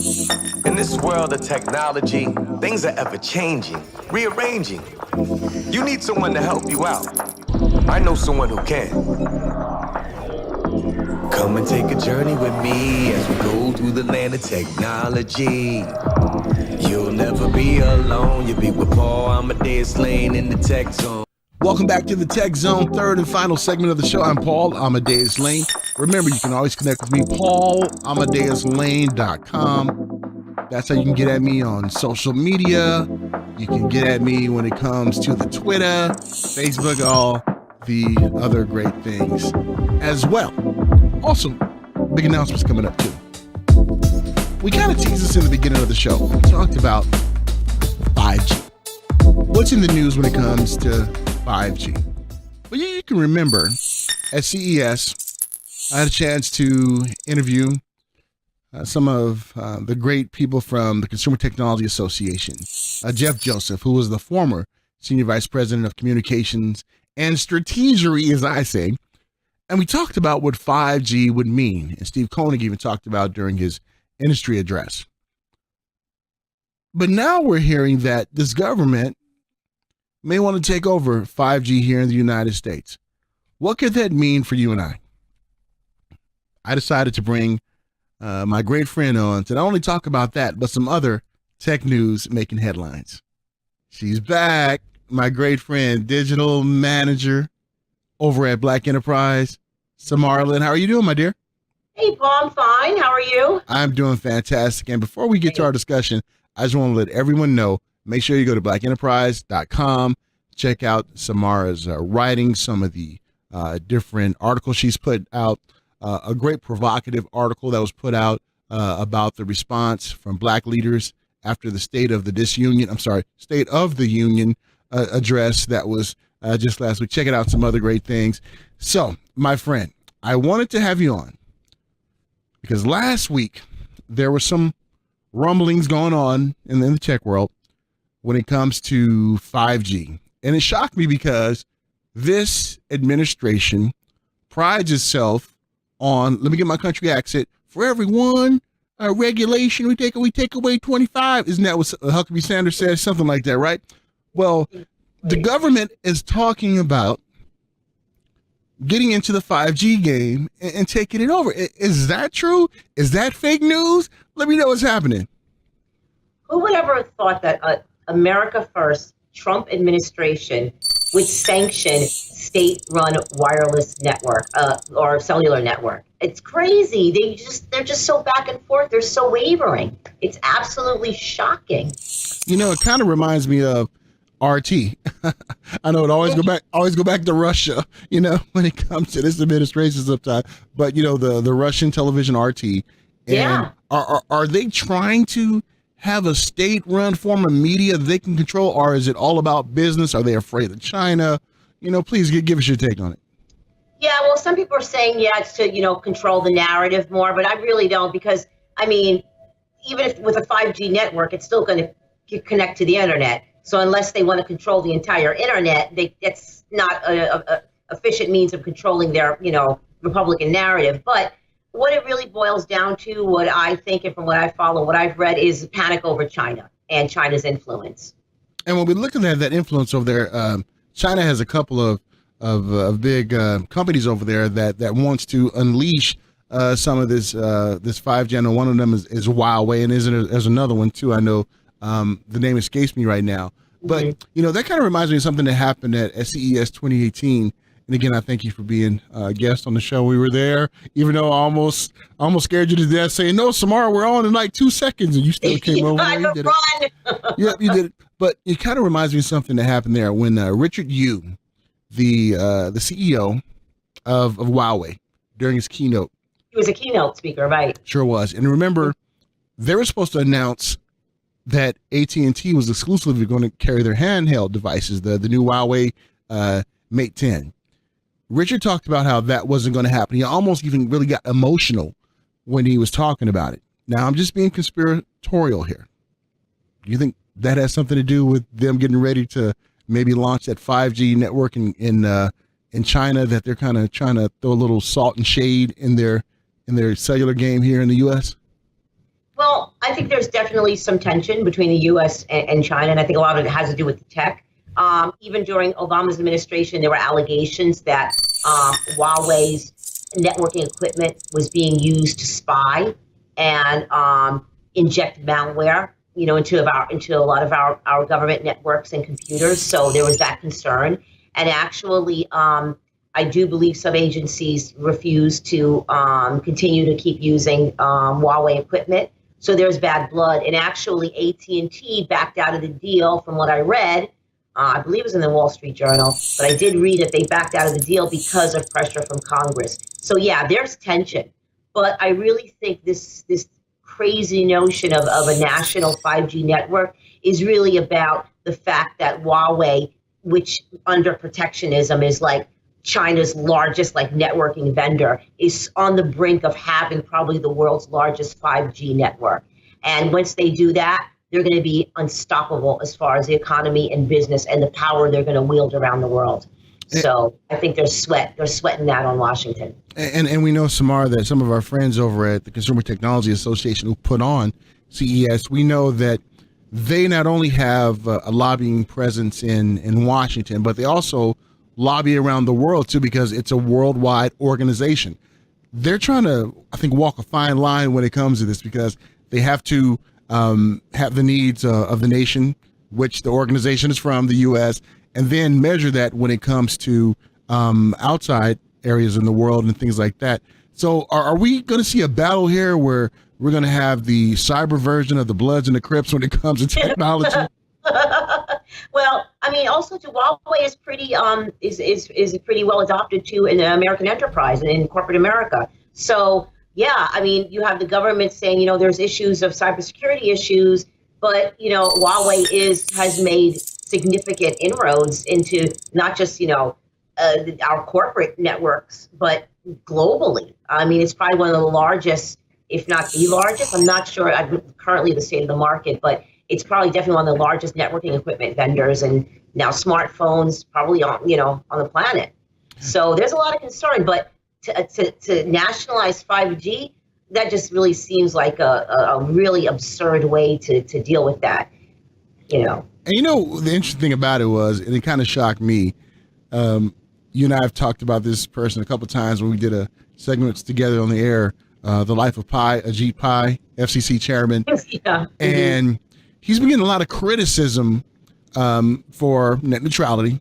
In this world of technology, things are ever changing, rearranging. You need someone to help you out. I know someone who can. Come and take a journey with me as we go through the land of technology. You'll never be alone. You'll be with Paul Amadeus Lane in the Tech Zone. Welcome back to the Tech Zone, third and final segment of the show. I'm Paul Amadeus Lane. Remember, you can always connect with me, paulamadeouslane.com. That's how you can get at me on social media. You can get at me when it comes to the Twitter, Facebook, all the other great things as well. Also, big announcements coming up too. We kind of teased this in the beginning of the show. We talked about 5G. What's in the news when it comes to 5G? Well, you can remember at CES, I had a chance to interview some of the great people from the Consumer Technology Association. Jeff Joseph, who was the former Senior Vice President of Communications and Strategery, as I say. And we talked about what 5G would mean. And Steve Koenig even talked about during his industry address. But now we're hearing that this government may want to take over 5G here in the United States. What could that mean for you and I? I decided to bring my great friend on to not only talk about that, but some other tech news making headlines. She's back, my great friend, digital manager over at Black Enterprise, Samara Lynn. How are you doing, my dear? Hey, Paul, I'm fine. How are you? I'm doing fantastic. And before we get to our discussion, I just want to let everyone know, make sure you go to blackenterprise.com, check out Samara's writing, some of the different articles she's put out. A great provocative article that was put out about the response from Black leaders after the State of the Union address that was just last week. Check it out, some other great things. So, my friend, I wanted to have you on because last week there were some rumblings going on in the tech world when it comes to 5G. And it shocked me because this administration prides itself on, let me get my country accent, for every one regulation we take away 25. Isn't that what Huckabee Sanders said? Something like that, right? Well, the government is talking about getting into the 5G game and taking it over. Is that true? Is that fake news? Let me know what's happening. Who would ever have thought that America First Trump administration would sanction state-run wireless network or cellular network? It's crazy. They're just so back and forth. They're so wavering. It's absolutely shocking. You know, it kind of reminds me of RT. I know it always go back to Russia, you know, when it comes to this administration sometimes. But you know, the Russian television RT. And yeah. Are they trying to have a state-run form of media that they can control, or is it all about business? Are they afraid of China? You know, please give us your take on it. Yeah, well, some people are saying, it's to, control the narrative more, but I really don't, because, I mean, even if with a 5G network, it's still going to connect to the internet. So unless they want to control the entire internet, that's not a efficient means of controlling their, Republican narrative. But what it really boils down to, what I think, and from what I follow, what I've read, is panic over China and China's influence. And when we look at that influence over there, China has a couple of big companies over there that wants to unleash some of this 5G. I know one of them is Huawei, and there's another one too. I know the name escapes me right now. But, that kind of reminds me of something that happened at CES 2018. And again, I thank you for being a guest on the show. We were there, even though I almost scared you to death, saying, "No, Samara, we're on in like 2 seconds," and you still came over. You did it. Yep, you did it. But it kind of reminds me of something that happened there when Richard Yu, the CEO of Huawei, during his keynote. He was a keynote speaker, right? Sure was. And remember, they were supposed to announce that AT&T was exclusively going to carry their handheld devices, the new Huawei Mate 10. Richard talked about how that wasn't going to happen. He almost even really got emotional when he was talking about it. Now, I'm just being conspiratorial here. Do you think that has something to do with them getting ready to maybe launch that 5G network in China, that they're kind of trying to throw a little salt and shade in their cellular game here in the U.S.? Well, I think there's definitely some tension between the U.S. and China, and I think a lot of it has to do with the tech. Even during Obama's administration, there were allegations that Huawei's networking equipment was being used to spy and inject malware, into a lot of our government networks and computers. So there was that concern, and actually, I do believe some agencies refuse to continue to keep using Huawei equipment. So there's bad blood, and actually AT&T backed out of the deal. From what I read, I believe it was in the Wall Street Journal, but I did read that they backed out of the deal because of pressure from Congress. So yeah, there's tension, but I really think this crazy notion of a national 5G network is really about the fact that Huawei, which under protectionism is like China's largest networking vendor, is on the brink of having probably the world's largest 5G network. And once they do that, they're going to be unstoppable as far as the economy and business and the power they're going to wield around the world. So I think they're sweating that on Washington. And we know, Samara, that some of our friends over at the Consumer Technology Association who put on CES, we know that they not only have a lobbying presence in Washington, but they also lobby around the world too, because it's a worldwide organization. They're trying to, I think, walk a fine line when it comes to this, because they have to have the needs of the nation, which the organization is from, the U.S., and then measure that when it comes to outside areas in the world and things like that. So are we going to see a battle here where we're going to have the cyber version of the Bloods and the Crips when it comes to technology? Well, I mean, also Huawei is pretty is pretty well adopted too in American enterprise and in corporate America. So yeah, I mean, you have the government saying, there's issues of cybersecurity issues, but Huawei has made significant inroads into not just our corporate networks, but globally. I mean, it's probably one of the largest, if not the largest. I'm not sure currently the state of the market, but it's probably definitely one of the largest networking equipment vendors, and now smartphones probably on the planet. So there's a lot of concern, but to nationalize 5G, that just really seems like a really absurd way to deal with that. And the interesting thing about it was, and it kind of shocked me, you and I have talked about this person a couple of times when we did a segments together on the air, The Life of Pai, Ajit Pai, FCC chairman. Yeah. And he's been getting a lot of criticism for net neutrality,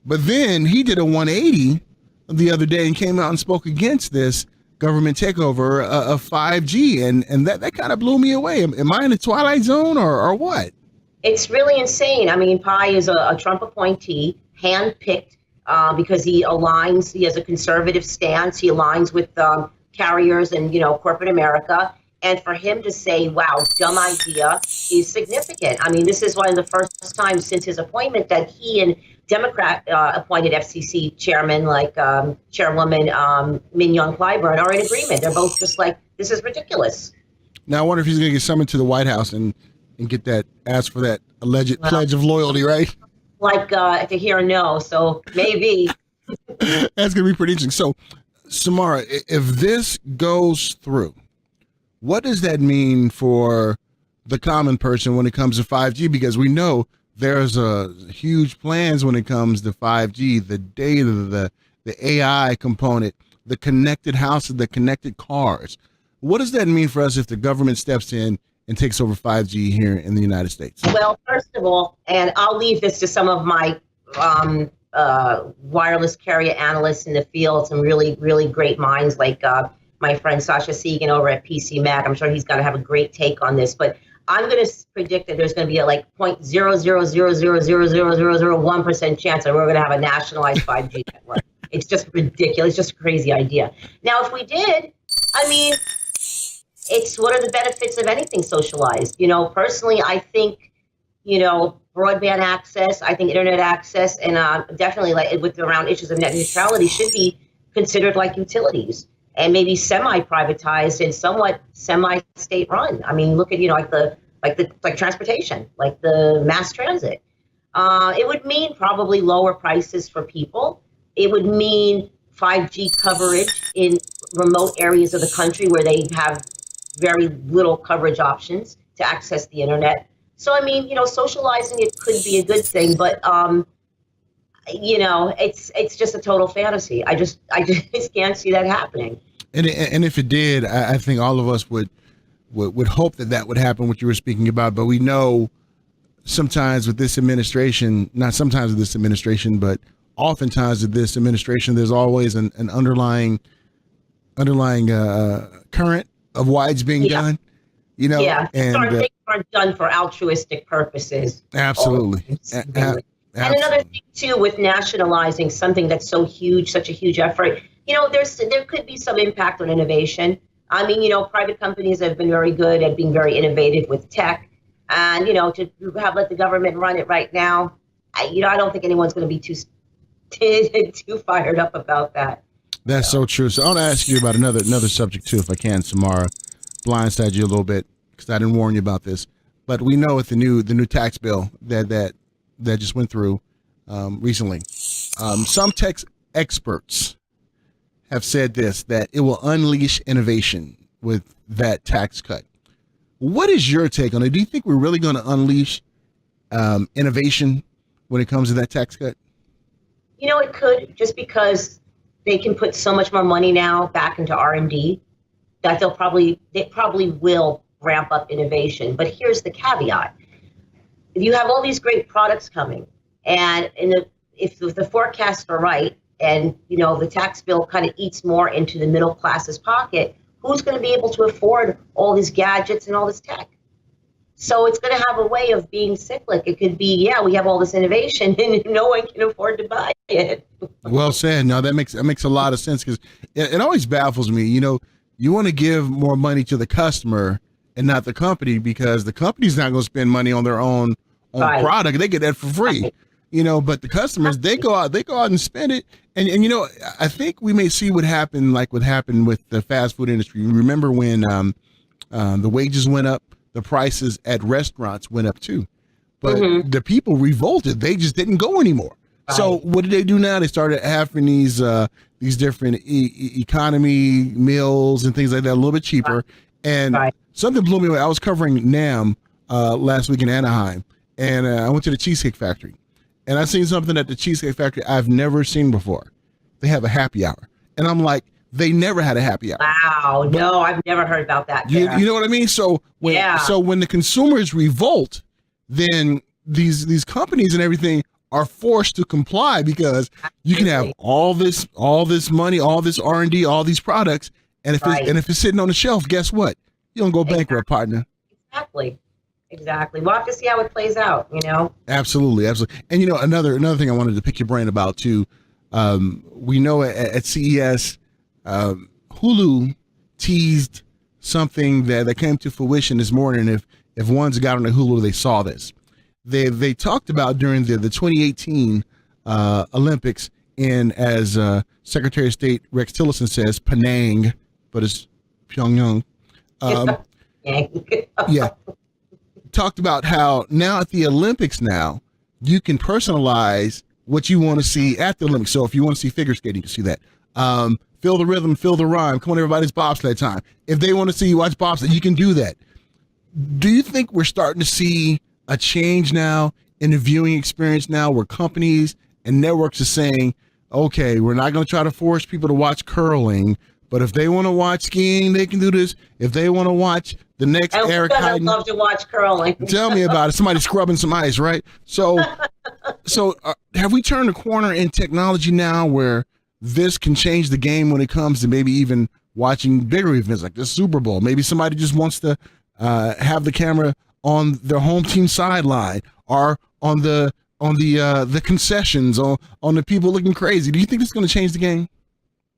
but then he did a 180 the other day and came out and spoke against this government takeover of 5G, and that kind of blew me away. Am I in the twilight zone or what? It's really insane. I mean, Pai is a Trump appointee, handpicked because he has a conservative stance. He aligns with carriers and, corporate America. And for him to say, wow, dumb idea, is significant. I mean, this is one of the first times since his appointment that he and Democrat appointed FCC chairman, Chairwoman Mignon Clyburn, are in agreement. They're both just like, this is ridiculous. Now, I wonder if he's going to get summoned to the White House and get that, ask for that alleged pledge of loyalty, right? To hear a no, so maybe. That's going to be pretty interesting. So, Samara, if this goes through, what does that mean for the common person when it comes to 5G? Because we know there's huge plans when it comes to 5G, the data, the AI component, the connected houses, the connected cars. What does that mean for us if the government steps in and takes over 5G here in the United States? Well, first of all, and I'll leave this to some of my wireless carrier analysts in the field, some really, really great minds like my friend Sasha Segan over at PC Mag. I'm sure he's going to have a great take on this, but I'm going to predict that there's going to be a 0.000000001% chance that we're going to have a nationalized 5G network. It's just ridiculous. It's just a crazy idea. Now, if we did, I mean, it's what are the benefits of anything socialized? Personally, I think, broadband access, I think internet access, and definitely with around issues of net neutrality should be considered like utilities, and maybe semi-privatized and somewhat semi-state run. I mean, look at like transportation, like the mass transit. It would mean probably lower prices for people. It would mean 5G coverage in remote areas of the country where they have very little coverage options to access the internet. So I mean, socializing it could be a good thing, but it's just a total fantasy. I just can't see that happening. And if it did, I think all of us would hope that would happen, what you were speaking about. But we know sometimes with this administration, not sometimes with this administration, but oftentimes with this administration, there's always an underlying current of why it's being done. Yeah, and things aren't done for altruistic purposes. absolutely. And another thing too, with nationalizing something that's so huge, such a huge effort, there could be some impact on innovation. I mean, private companies have been very good at being very innovative with tech, and to have let the government run it right now, I don't think anyone's going to be too fired up about that. That's so true. So I want to ask you about another subject too, if I can, Samara. Blindside you a little bit because I didn't warn you about this, but we know with the new tax bill that just went through recently, some tech experts have said that it will unleash innovation with that tax cut. What is your take on it? Do you think we're really going to unleash innovation when it comes to that tax cut? It could, just because they can put so much more money now back into R&D that they probably will ramp up innovation. But here's the caveat. If you have all these great products coming, and if the forecasts are right, and the tax bill kind of eats more into the middle class's pocket, who's going to be able to afford all these gadgets and all this tech? So it's going to have a way of being cyclic. It could be, we have all this innovation and no one can afford to buy it. Well said. No, that makes a lot of sense, because it always baffles me. You want to give more money to the customer and not the company, because the company's not going to spend money on their own Right. product. They get that for free. Right. But the customers, they go out and spend it. And I think we may see what happened with the fast food industry. You remember when the wages went up, the prices at restaurants went up too. But the people revolted. They just didn't go anymore. Right. So what did they do now? They started having these different economy meals and things like that, a little bit cheaper. Right. And Right. something blew me away. I was covering NAM last week in Anaheim, and I went to the Cheesecake Factory. And I seen something at the Cheesecake Factory I've never seen before. They have a happy hour. And I'm like, they never had a happy hour. Wow. No, I've never heard about that. You know what I mean? So when the consumers revolt, then these companies and everything are forced to comply, because you can have all this money, all this R&D, all these products, and if it's sitting on the shelf, guess what? You don't go bankrupt, partner. Exactly. We'll have to see how it plays out, Absolutely. And another thing I wanted to pick your brain about too. We know at CES, Hulu teased something that came to fruition this morning. If one's got on the Hulu, they saw this. They talked about during the 2018 Olympics in, as Secretary of State Rex Tillerson says, Penang, but it's Pyongyang. Yeah. Talked about how now at the Olympics now, you can personalize what you want to see at the Olympics. So if you want to see figure skating, you can see that. Feel the rhythm, feel the rhyme. Come on, everybody's bobsled time. If they want to see you watch bobsled, you can do that. Do you think we're starting to see a change now in the viewing experience now, where companies and networks are saying, okay, we're not going to try to force people to watch curling, but if they want to watch skiing, they can do this. If they want to watch the next Eric Heiden, I love to watch curling. Tell me about it. Somebody scrubbing some ice, right? So have we turned a corner in technology now where this can change the game when it comes to maybe even watching bigger events like the Super Bowl? Maybe somebody just wants to have the camera on their home team sideline, or on the concessions, on the people looking crazy. Do you think it's going to change the game?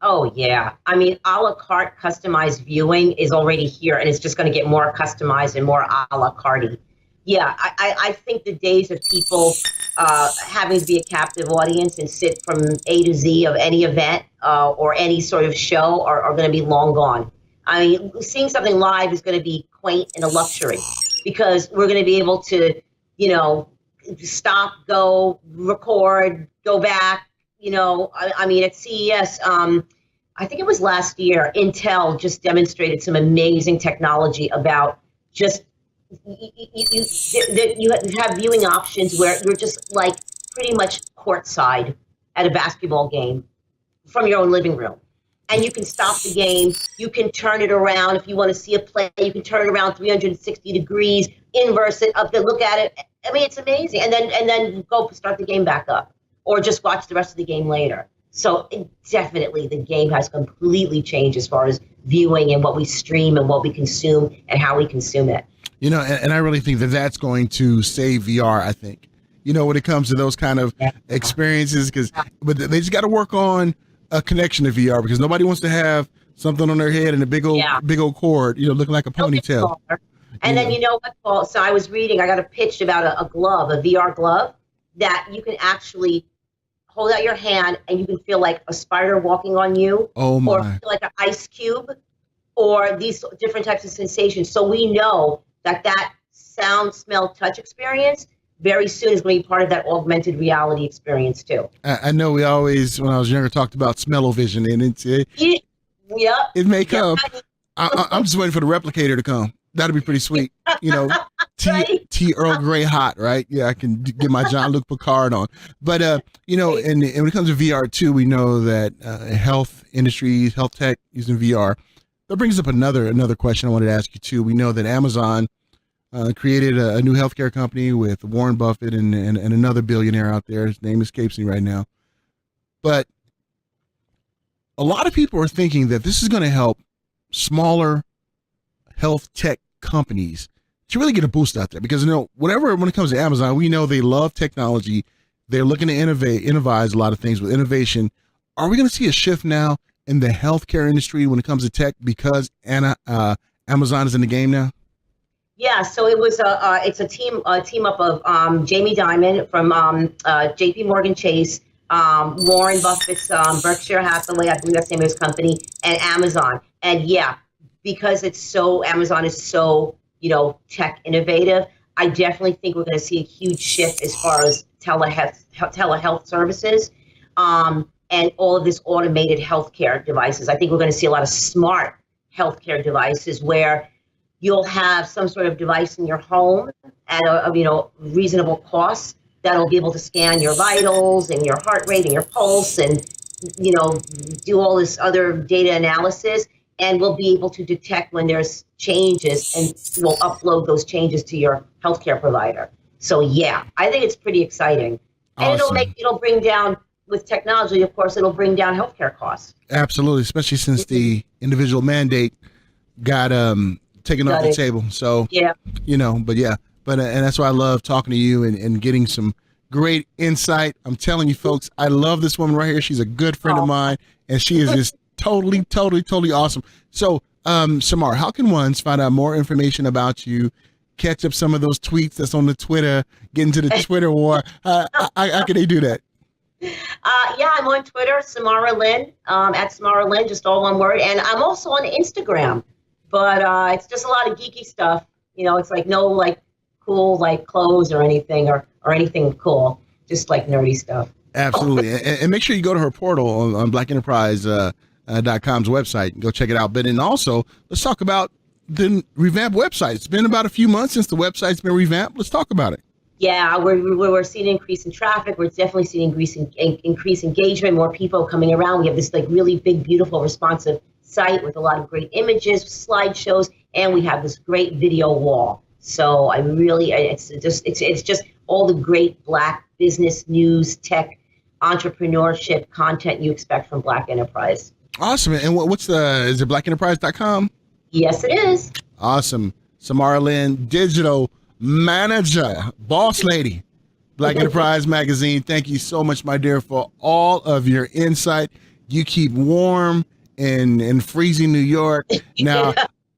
Oh, yeah. I mean, a la carte customized viewing is already here, and it's just going to get more customized and more a la carte. Yeah, I think the days of people having to be a captive audience and sit from A to Z of any event or any sort of show are going to be long gone. I mean, seeing something live is going to be quaint and a luxury, because we're going to be able to, stop, go, record, go back. I mean, at CES, I think it was last year, Intel just demonstrated some amazing technology about just you have viewing options where you're just like pretty much courtside at a basketball game from your own living room. And you can stop the game. You can turn it around if you want to see a play. You can turn it around 360 degrees, inverse it, up there, look at it. I mean, it's amazing. And then go start the game back up, or just watch the rest of the game later. So definitely, the game has completely changed as far as viewing and what we stream and what we consume and how we consume it. You know, and I really think that that's going to save VR. I think, you know, when it comes to those kind of experiences, but they just got to work on a connection to VR, because nobody wants to have something on their head and a big old cord, you know, looking like a ponytail. And then you know what, Paul? So I was reading, I got a pitch about a glove, a VR glove that you can actually hold out your hand and you can feel like a spider walking on you, or feel like an ice cube, or these different types of sensations. So we know that sound, smell, touch experience very soon is going to be part of that augmented reality experience too. I know we always, when I was younger, talked about smell-o-vision, and it may come. I'm just waiting for the replicator to come. That'd be pretty sweet. You know, tea Earl Grey hot, right? Yeah, I can get my Jean-Luc Picard on. But, you know, and when it comes to VR too, we know that health industries, health tech using VR. That brings up another question I wanted to ask you too. We know that Amazon created a new healthcare company with Warren Buffett and another billionaire out there. His name escapes me right now. But a lot of people are thinking that this is going to help smaller health tech companies to really get a boost out there, because, you know, when it comes to Amazon, we know they love technology. They're looking to innovate a lot of things with innovation. Are we going to see a shift now in the healthcare industry when it comes to tech because Amazon is in the game now? Yeah, so it was it's a team up of Jamie Dimon from J.P. Morgan Chase, Warren Buffett's Berkshire Hathaway, I believe that's the name of his company, and Amazon. And yeah, because Amazon is so, you know, tech innovative, I definitely think we're going to see a huge shift as far as telehealth services, and all of this automated healthcare devices. I think we're going to see a lot of smart healthcare devices where you'll have some sort of device in your home at a reasonable cost that'll be able to scan your vitals and your heart rate and your pulse and, you know, do all this other data analysis, and we'll be able to detect when there's changes, and we'll upload those changes to your healthcare provider. So yeah, I think it's pretty exciting. And Awesome. it'll bring down, with technology, of course, it'll bring down healthcare costs. Absolutely, especially since the individual mandate got taken off the table. So yeah, you know, but and that's why I love talking to you and getting some great insight. I'm telling you, folks, I love this woman right here. She's a good friend of mine, and she is just totally awesome. So, Samar, how can ones find out more information about you, catch up some of those tweets that's on the Twitter, get into the Twitter war? How can they do that? Yeah, I'm on Twitter, Samara Lynn, at Samara Lynn, just all one word. And I'm also on Instagram, but it's just a lot of geeky stuff. You know, it's like no like cool like clothes or anything or anything cool, just like nerdy stuff. Absolutely. And make sure you go to her portal on blackenterprise.com's website. Go check it out. But then also, let's talk about the revamped website. It's been about a few months since the website's been revamped. Let's talk about it. Yeah, we're seeing an increase in traffic. We're definitely seeing increase engagement, more people coming around. We have this like really big, beautiful, responsive site with a lot of great images, slideshows, and we have this great video wall. So it's just all the great Black business news, tech, entrepreneurship content you expect from Black Enterprise. Awesome. And is it blackenterprise.com? Yes, it is. Awesome. Samara Lynn, digital manager, boss lady, Black Enterprise Magazine. Thank you so much, my dear, for all of your insight. You keep warm in freezing New York. Now,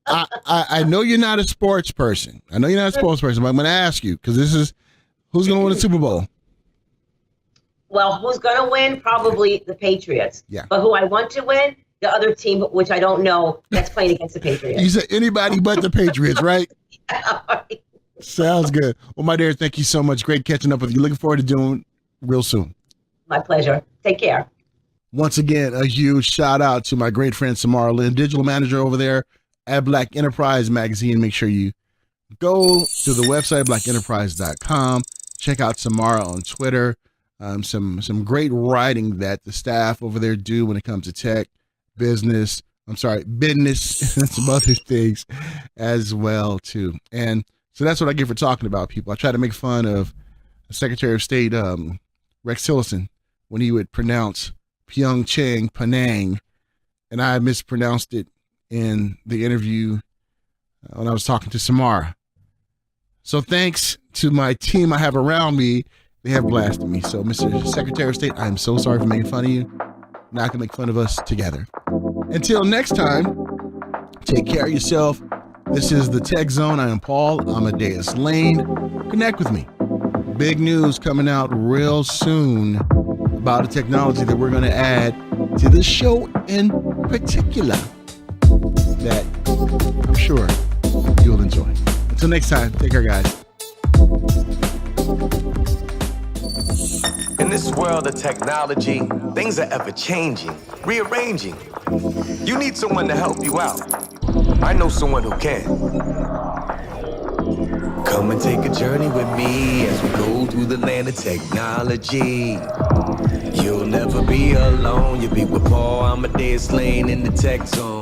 I know you're not a sports person. But I'm going to ask you, because this is who's going to win the Super Bowl? Well, who's going to win? Probably the Patriots. Yeah. But who I want to win? The other team, which I don't know, that's playing against the Patriots. You said anybody but the Patriots, right? Yeah. Sounds good. Well, my dear, thank you so much. Great catching up with you. Looking forward to doing real soon. My pleasure. Take care. Once again, a huge shout out to my great friend Samara Lynn, digital manager over there at Black Enterprise Magazine. Make sure you go to the website, blackenterprise.com. Check out Samara on Twitter. Some great writing that the staff over there do when it comes to tech, business, business, and some other things as well, too. And so that's what I get for talking about people. I try to make fun of Secretary of State Rex Tillerson when he would pronounce Pyeongchang, Penang, and I mispronounced it in the interview when I was talking to Samara. So thanks to my team I have around me, they have blasted me. So Mr. Secretary of State, I am so sorry for making fun of you. Now I can make fun of us together. Until next time, take care of yourself. This is the Tech Zone. I am Paul Amadeus Lane. Connect with me. Big news coming out real soon about a technology that we're going to add to the show in particular that I'm sure you'll enjoy. Until next time, take care, guys. In this world of technology, things are ever changing, rearranging. You need someone to help you out. I know someone who can. Come and take a journey with me as we go through the land of technology. You'll never be alone. You'll be with Paul Amadeus Lane in the Tech Zone.